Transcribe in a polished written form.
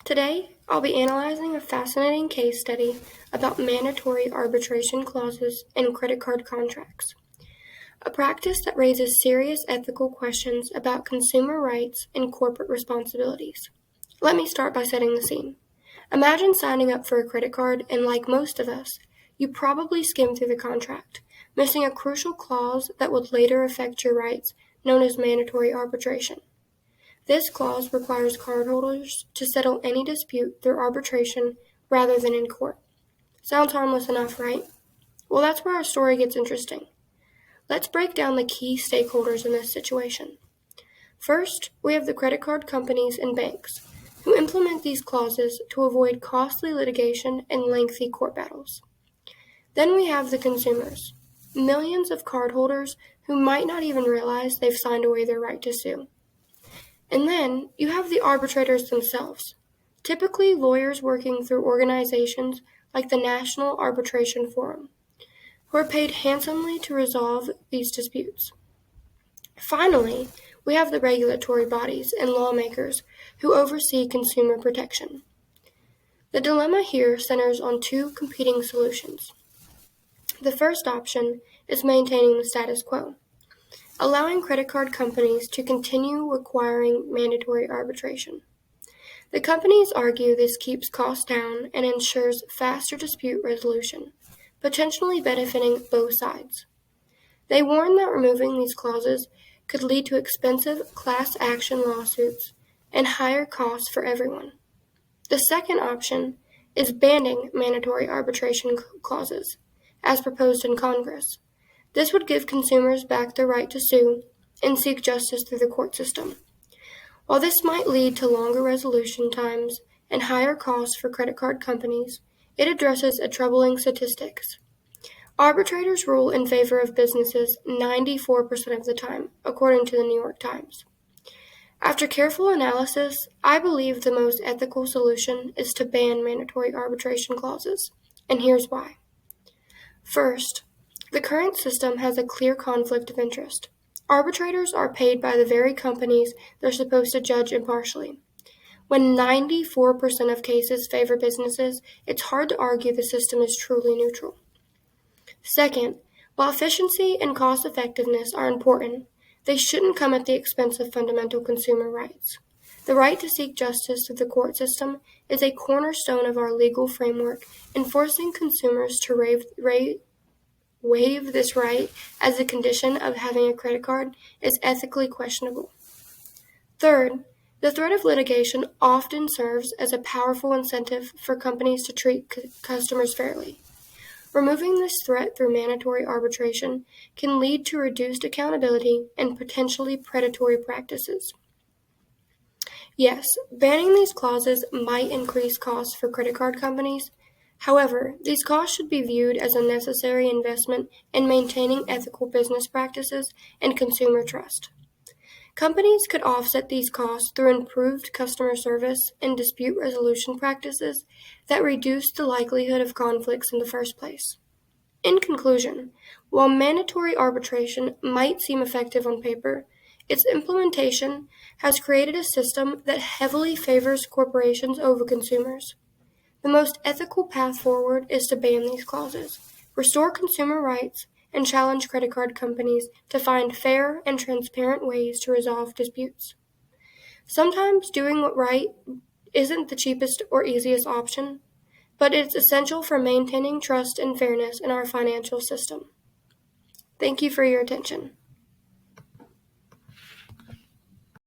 Today, I'll be analyzing a fascinating case study about mandatory arbitration clauses in credit card contracts, a practice that raises serious ethical questions about consumer rights and corporate responsibilities. Let me start by setting the scene. Imagine signing up for a credit card, and like most of us, you probably skim through the contract, missing a crucial clause that would later affect your rights, known as mandatory arbitration. This clause requires cardholders to settle any dispute through arbitration rather than in court. Sounds harmless enough, right? Well, that's where our story gets interesting. Let's break down the key stakeholders in this situation. First, we have the credit card companies and banks, who implement these clauses to avoid costly litigation and lengthy court battles. Then we have the consumers, millions of cardholders who might not even realize they've signed away their right to sue. And then you have the arbitrators themselves, typically lawyers working through organizations like the National Arbitration Forum, who are paid handsomely to resolve these disputes. Finally, we have the regulatory bodies and lawmakers who oversee consumer protection. The dilemma here centers on two competing solutions. The first option is maintaining the status quo, allowing credit card companies to continue requiring mandatory arbitration. The companies argue this keeps costs down and ensures faster dispute resolution, potentially benefiting both sides. They warn that removing these clauses could lead to expensive class action lawsuits and higher costs for everyone. The second option is banning mandatory arbitration clauses, as proposed in Congress. This would give consumers back their right to sue and seek justice through the court system. While this might lead to longer resolution times and higher costs for credit card companies, it addresses a troubling statistics. Arbitrators rule in favor of businesses 94% of the time, according to the New York Times. After careful analysis, I believe the most ethical solution is to ban mandatory arbitration clauses, and here's why. First, the current system has a clear conflict of interest. Arbitrators are paid by the very companies they're supposed to judge impartially. When 94% of cases favor businesses, it's hard to argue the system is truly neutral. Second, while efficiency and cost effectiveness are important, they shouldn't come at the expense of fundamental consumer rights. The right to seek justice through the court system is a cornerstone of our legal framework, and forcing consumers to waive this right as a condition of having a credit card is ethically questionable. Third, the threat of litigation often serves as a powerful incentive for companies to treat customers fairly. Removing this threat through mandatory arbitration can lead to reduced accountability and potentially predatory practices. Yes, banning these clauses might increase costs for credit card companies. However, these costs should be viewed as a necessary investment in maintaining ethical business practices and consumer trust. Companies could offset these costs through improved customer service and dispute resolution practices that reduce the likelihood of conflicts in the first place. In conclusion, while mandatory arbitration might seem effective on paper, its implementation has created a system that heavily favors corporations over consumers. The most ethical path forward is to ban these clauses, restore consumer rights, and challenge credit card companies to find fair and transparent ways to resolve disputes. Sometimes doing what right isn't the cheapest or easiest option, but it's essential for maintaining trust and fairness in our financial system. Thank you for your attention.